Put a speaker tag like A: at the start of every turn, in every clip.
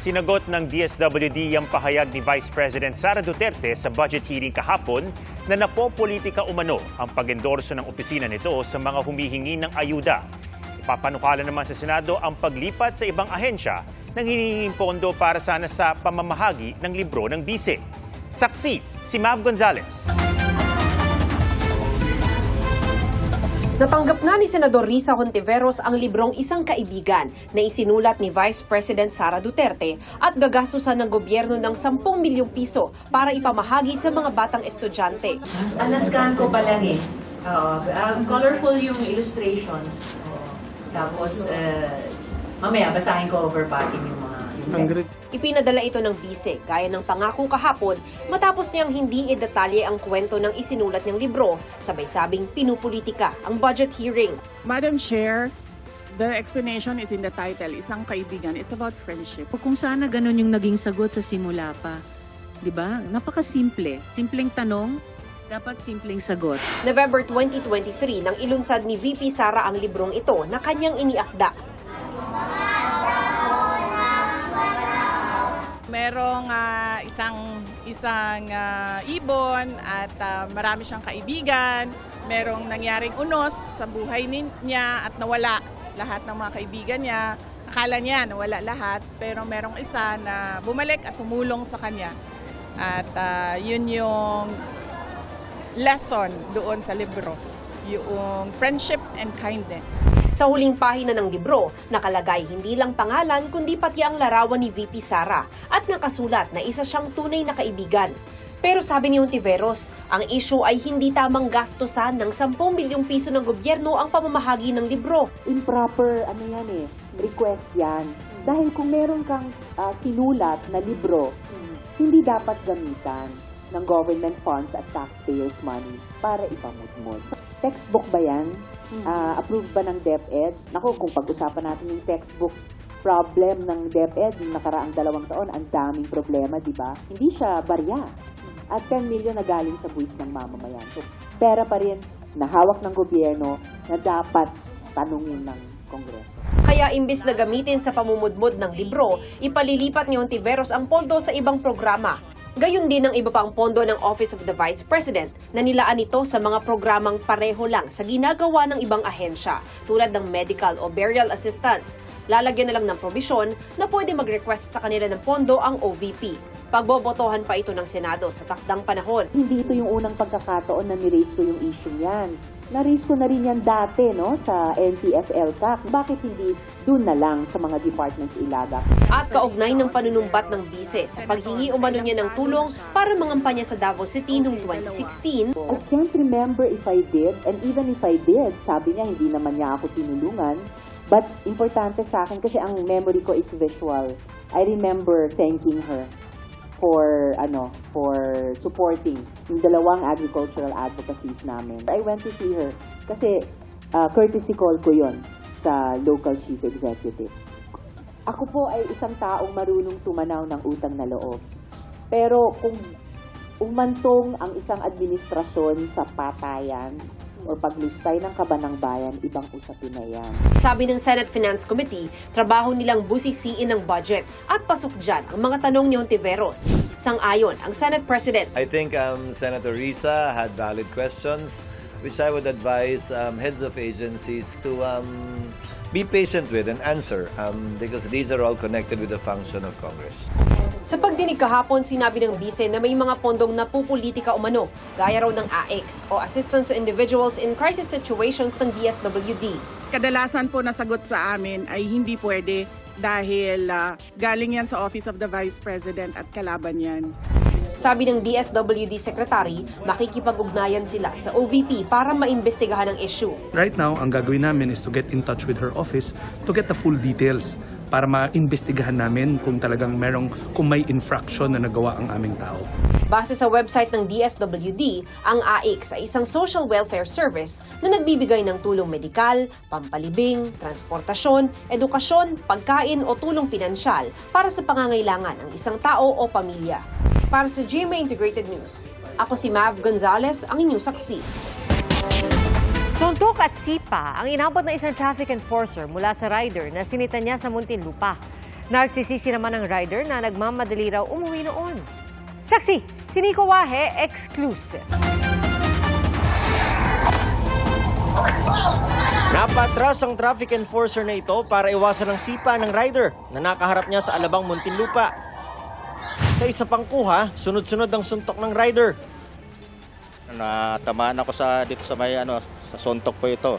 A: Sinagot ng DSWD ang pahayag ni Vice President Sara Duterte sa budget hearing kahapon na napopolitika umano ang pag-endorso ng opisina nito sa mga humihingi ng ayuda. Ipapanukala naman sa Senado ang paglipat sa ibang ahensya ng hinihinging pondo para sana sa pamamahagi ng libro ng bise. Saksi, si Mav Gonzalez.
B: Natanggap na ni Senador Risa Hontiveros ang librong Isang Kaibigan na isinulat ni Vice President Sara Duterte at gagastusan ng gobyerno ng 10 milyong piso para ipamahagi sa mga batang estudyante.
C: Nascan ko pa lang eh. Colorful yung illustrations. Tapos mamaya basahin ko verbatim yung mga text.
B: Ipinadala ito ng bise, gaya ng pangako kahapon, matapos niyang hindi idetalye ang kwento ng isinulat niyang libro, sabay-sabing pinupolitika ang budget hearing.
D: Madam Chair, the explanation is in the title, Isang Kaibigan. It's about friendship.
E: Kung sana ganun yung naging sagot sa simula pa, di ba? Napakasimple. Simpleng tanong, dapat simpleng sagot.
B: November 2023 nang ilunsad ni VP Sara ang librong ito na kanyang iniakda.
D: Merong isang ibon at marami siyang kaibigan. Merong nangyaring unos sa buhay niya at nawala lahat ng mga kaibigan niya. Akala niya nawala lahat, pero merong isa na bumalik at tumulong sa kanya. At yun yung lesson doon sa libro, yung friendship and kindness.
B: Sa huling pahina ng libro, nakalagay hindi lang pangalan kundi pati ang larawan ni VP Sara at nakasulat na isa siyang tunay na kaibigan. Pero sabi ni Hontiveros, ang issue ay hindi tamang gastusan ng 10 milyong piso ng gobyerno ang pamamahagi ng libro.
F: Improper request yan. Dahil kung meron kang sinulat na libro, hindi dapat gamitan ng government funds at taxpayers' money para ipamudmod. Textbook ba yan? Approved ba ng DepEd? Naku, kung pag-usapan natin yung textbook problem ng DepEd, yung nakaraang 2 taon, ang daming problema, di ba? Hindi siya barya. At 10 milyon na galing sa buwis ng mamamayan. So, pera pa rin na hawak ng gobyerno na dapat tanungin ng Kongreso.
B: Kaya imbis na gamitin sa pamumudmod ng libro, ipalilipat ni Hontiveros ang pondo sa ibang programa. Gayon din ang iba pang pondo ng Office of the Vice President na nilaan ito sa mga programang pareho lang sa ginagawa ng ibang ahensya tulad ng medical o burial assistance. Lalagyan na lang ng probisyon na pwede mag-request sa kanila ng pondo ang OVP. Pagbobotohan pa ito ng Senado sa takdang panahon.
F: Hindi ito yung unang pagkakataon na ni-raise ko yung issue yan. Na-raise ko na rin yan dati sa NTF-LCAC. Bakit hindi dun na lang sa mga departments ilagak?
B: At kaugnay ng panunumbat ng bise sa paghingi umano niya ng tulong para mangampanya sa Davao City noong 2016.
F: I can't remember if I did, and even if I did, sabi niya hindi naman niya ako tinulungan. But importante sa akin kasi ang memory ko is visual. I remember thanking her for supporting yung 2 agricultural advocacies namin. I went to see her kasi courtesy call ko yon sa local chief executive. Ako po ay isang taong marunong tumanaw ng utang na loob. Pero kung umantong ang isang administrasyon sa patayan o paglustay ng kabanang bayan, ibang usapin na yan.
B: Sabi ng Senate Finance Committee, trabaho nilang busisiin ng budget at pasok dyan ang mga tanong ni Hontiveros. Sang-ayon ang Senate President.
G: I think Senator Risa had valid questions which I would advise heads of agencies to be patient with and answer because these are all connected with the function of Congress.
B: Sa pagdinig kahapon, sinabi ng bise na may mga pondong napupolitika umano, gaya raw ng AX o Assistance to Individuals in Crisis Situations ng DSWD.
D: Kadalasan po nasagot sa amin ay hindi pwede dahil galing yan sa Office of the Vice President at kalaban yan.
B: Sabi ng DSWD Secretary, makikipag-ugnayan sila sa OVP para maimbestigahan ang issue.
H: Right now, ang gagawin namin is to get in touch with her office to get the full details para maimbestigahan namin kung talagang kung may infraction na nagawa ang aming tao.
B: Base sa website ng DSWD, ang AIX ay isang social welfare service na nagbibigay ng tulong medikal, pampalibing, transportasyon, edukasyon, pagkain o tulong pinansyal para sa pangangailangan ng isang tao o pamilya. Para sa GMA Integrated News, ako si Mav Gonzalez, ang inyong saksi.
I: Suntok at sipa ang inabot ng isang traffic enforcer mula sa rider na sinita niya sa Muntinlupa. Nagsisisi naman ang rider na nagmamadali raw umuwi noon. Saksi, si Nico Wahe, exclusive.
J: Napatras ang traffic enforcer na ito para iwasan ang sipa ng rider na nakaharap niya sa Alabang, Muntinlupa. Sa isa pang kuha, sunod-sunod ang suntok ng rider.
K: Natamaan ako dito sa may sa suntok po ito.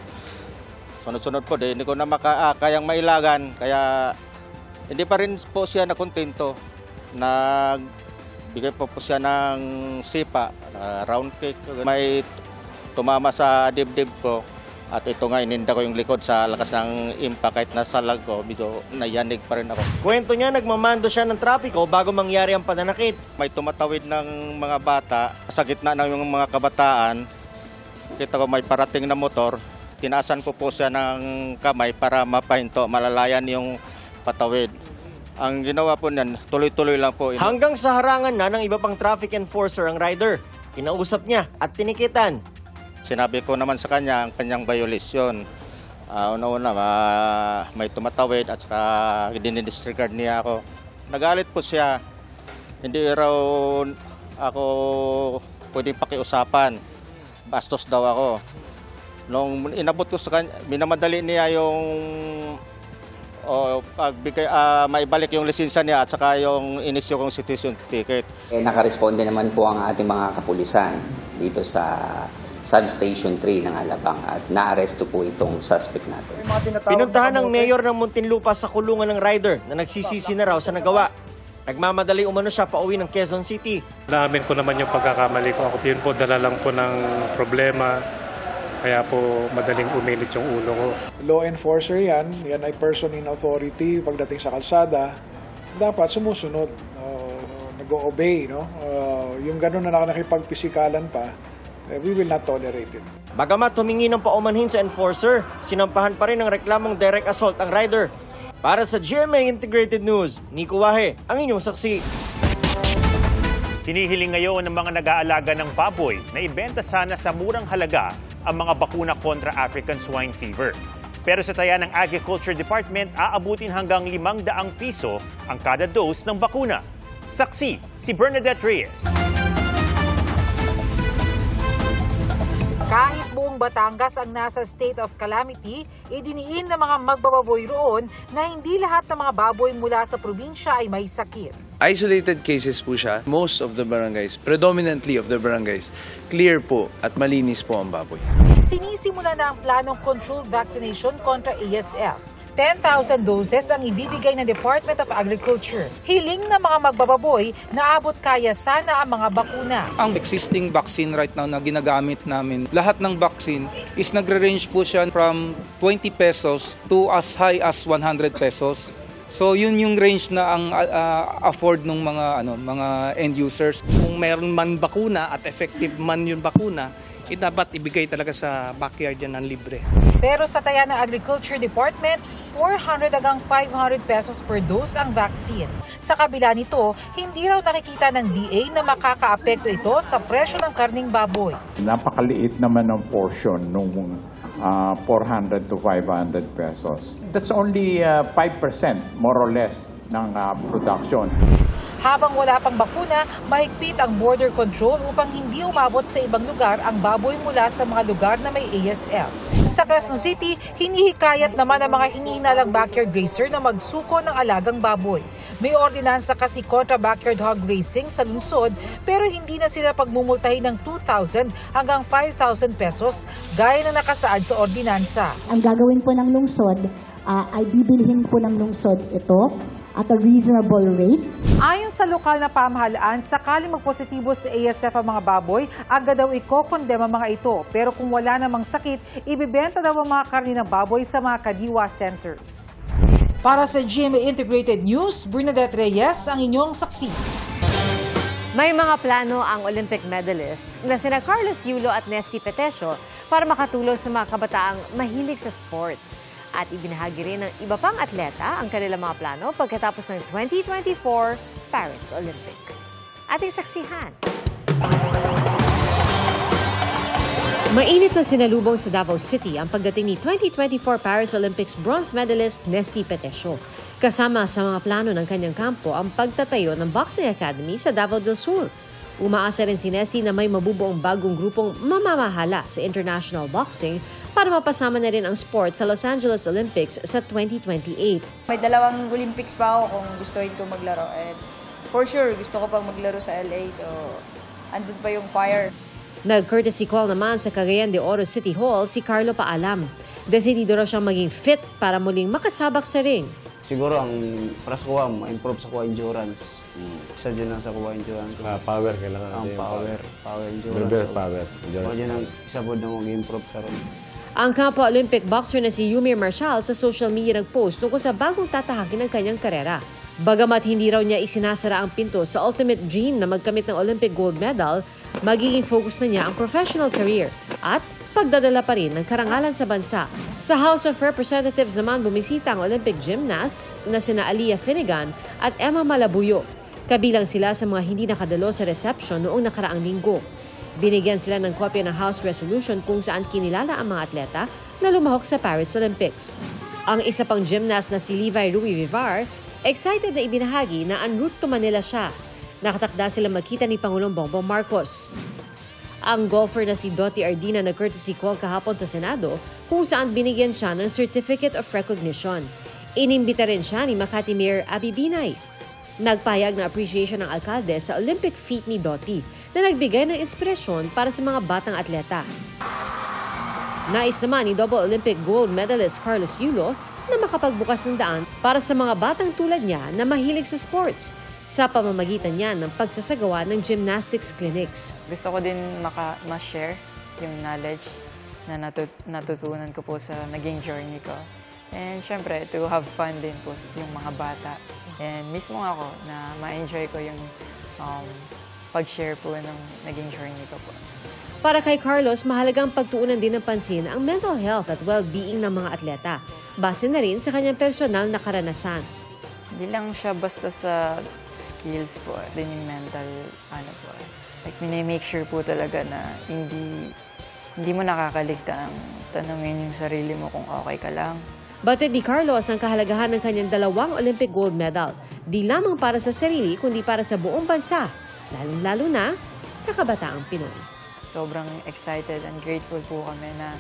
K: Sunod-sunod po, hindi ko na kayang mailagan, kaya hindi pa rin po siya nakontento. Nagbigay po siya ng sipa, round kick. May tumama sa dibdib ko at ito nga ininda ko yung likod sa lakas ng impact. Kahit nasa lag ko, medyo nayanig pa rin ako.
J: Kwento niya, nagmamando siya ng trapiko bago mangyari ang pananakit.
K: May tumatawid ng mga bata sa gitna ng mga kabataan. Kita ko may parating na motor. Tinaasan ko po siya ng kamay para mapahinto, malalayan yung patawid. Ang ginawa po niyan, tuloy-tuloy lang po.
J: Hanggang sa harangan na ng iba pang traffic enforcer ang rider. Kinausap niya at tinikitan.
K: Sinabi ko naman sa kanya ang kanyang violasyon. Una-una, may tumatawid at saka dinidisregard niya ako. Nagalit po siya. Hindi raw ako pwedeng pakiusapan. Bastos daw ako. Nung inabot ko sa kanya, minamadali niya yung maibalik yung lisensya niya at saka yung inisyo kong citizen ticket.
L: Nakaresponde naman po ang ating mga kapulisan dito sa Substation 3 ng Alabang at naaresto po itong suspect natin.
J: Pinuntahan ng mayor ng Muntinlupa sa kulungan ng rider na nagsisisi na raw sa nagawa. Nagmamadali umano siya pauwi ng Quezon City.
H: Naamin ko naman yung pagkakamali ko. Ako yun po, dala lang po ng problema. Kaya po madaling umilit yung ulo ko.
M: Law enforcer yan ay person in authority pagdating sa kalsada. Dapat sumusunod, nag-o-obey. Yung gano'n na nakipagpisikalan pa, we will not tolerate it.
J: Bagamat humingi ng paumanhin sa enforcer, sinampahan pa rin ng reklamong direct assault ang rider. Para sa GMA Integrated News, Nico Wahe, ang inyong saksi.
A: Hinihiling ngayon ng mga nag-aalaga ng baboy na ibenta sana sa murang halaga ang mga bakuna kontra African Swine Fever. Pero sa taya ng Agriculture Department, aabutin hanggang 500 piso ang kada dose ng bakuna. Saksi, si Bernadette Reyes.
N: Kahit buong Batangas ang nasa state of calamity, idiniin ng mga magbababoy roon na hindi lahat ng mga baboy mula sa probinsya ay may sakit.
O: Isolated cases po siya. Most of the barangays, predominantly of the barangays, clear po at malinis po ang baboy.
N: Sinisimula na ang planong controlled vaccination kontra ASF. 10,000 doses ang ibibigay ng Department of Agriculture. Hiling ng mga magbababoy na abot kaya sana ang mga bakuna.
P: Ang existing vaccine right now na ginagamit namin, lahat ng vaccine is nagre-range po siya from 20 pesos to as high as 100 pesos. So yun yung range na ang afford ng mga end users.
Q: Kung meron man bakuna at effective man yung bakuna, dapat ibigay talaga sa backyard yan ng libre.
N: Pero sa taya ng Agriculture Department, 400 hanggang 500 pesos per dose ang vaccine. Sa kabila nito, hindi raw nakikita ng DA na makakaapekto ito sa presyo ng karning baboy.
R: Napakaliit naman ang portion nung 400 to 500 pesos. That's only 5% more or less ng production.
N: Habang wala pang bakuna, mahigpit ang border control upang hindi umabot sa ibang lugar ang baboy mula sa mga lugar na may ASF. Sa Quezon City, hinihikayat naman ang mga hinihinalang backyard racer na magsuko ng alagang baboy. May ordinansa kasi kontra backyard hog racing sa lungsod pero hindi na sila pagmumultahin ng 2,000 hanggang 5,000 pesos gaya na nakasaad sa ordinansa.
S: Ang gagawin po ng lungsod ay bibilhin po ng lungsod ito at a reasonable rate.
N: Ayon sa lokal na pamahalaan, sakaling magpositibo sa ASF ang mga baboy, agad daw ikokondem ang mga ito. Pero kung wala namang sakit, ibibenta daw ang mga karne ng baboy sa mga kadiwa centers. Para sa GMA Integrated News, Bernadette Reyes, ang inyong saksi.
I: May mga plano ang Olympic medalists na sina Carlos Yulo at Nesty Petesio para makatulong sa mga kabataang mahilig sa sports. At ibinahagi rin ng iba pang atleta ang kanilang mga plano pagkatapos ng 2024 Paris Olympics. Ating saksihan. Mainit na sinalubong sa Davao City ang pagdating ni 2024 Paris Olympics bronze medalist Nesty Petesio. Kasama sa mga plano ng kanyang kampo ang pagtatayo ng Boxing Academy sa Davao del Sur. Umaasa rin si Nesty na may mabubuong bagong grupong mamamahala sa international boxing para mapasama na rin ang sport sa Los Angeles Olympics sa 2028.
T: May 2 Olympics pa ako kung gustuin ko maglaro. And for sure, gusto ko pang maglaro sa LA. So, andun pa yung fire.
I: Nag-courtesy call naman sa Cagayan de Oro City Hall si Carlo Paalam. Desidido raw siyang maging fit para muling makasabak sa ring.
U: Siguro ang para sa kuha, ma-improve sa kuha endurance. Isa dyan lang sa kuha endurance.
V: Power kailangan
U: ang
V: natin.
U: power endurance.
V: Power
U: So, dyan ang isa po na mag-improve sa rin.
I: Ang kapwa Olympic boxer na si Yumir Marshall sa social media nag-post tungkol sa bagong tatahakin ng kanyang karera. Bagamat hindi raw niya isinasara ang pinto sa ultimate dream na magkamit ng Olympic gold medal, magiging focus na niya ang professional career at pagdadala pa rin ng karangalan sa bansa. Sa House of Representatives naman bumisita ang Olympic gymnasts na sina Aliyah Finnegan at Emma Malabuyo. Kabilang sila sa mga hindi nakadalo sa reception noong nakaraang linggo. Binigyan sila ng kopya ng House Resolution kung saan kinilala ang mga atleta na lumahok sa Paris Olympics. Ang isa pang gymnast na si Levi Rui Vivar, excited na ibinahagi na en route to Manila siya. Nakatakda sila magkita ni Pangulong Bongbong Marcos. Ang golfer na si Dottie Ardina na courtesy call kahapon sa Senado kung saan binigyan siya ng Certificate of Recognition. Inimbita rin siya ni Makati Mayor Abby Binay. Nagpahayag ng appreciation ng alkalde sa Olympic feat ni Dottie na nagbigay ng inspirasyon para sa mga batang atleta. Nais naman ni double Olympic gold medalist Carlos Yulo na makapagbukas ng daan para sa mga batang tulad niya na mahilig sa sports sa pamamagitan niya ng pagsasagawa ng gymnastics clinics.
W: Gusto ko din ma-share yung knowledge na natutunan ko po sa naging journey ko. And syempre, to have fun din po yung mga bata. And mismo ako na ma-enjoy ko yung pag-share po ng naging journey ko po.
I: Para kay Carlos, mahalagang pagtuunan din ng pansin ang mental health at well-being ng mga atleta. Base na rin sa kanyang personal na karanasan.
W: Hindi lang siya basta sa skills po, din yung mental, like minimake sure po talaga na hindi mo nakakaligtaan tanungin yung sarili mo kung okay ka lang.
I: Batid ni Carlos ang kahalagahan ng kanyang 2 Olympic gold medal, di lamang para sa sarili kundi para sa buong bansa, lalong-lalo na sa kabataang Pinoy.
W: Sobrang excited and grateful po kami na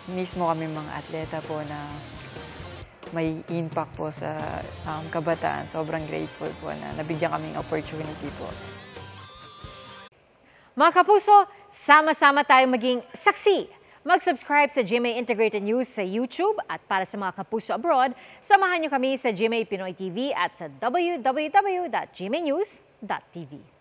W: mismo kami mga atleta po na may impact po sa kabataan. Sobrang grateful po na nabigyan kaming opportunity po.
I: Mga kapuso, sama-sama tayong maging saksi. Mag-subscribe sa GMA Integrated News sa YouTube at para sa mga kapuso abroad, samahan niyo kami sa GMA Pinoy TV at sa www.gmanews.tv.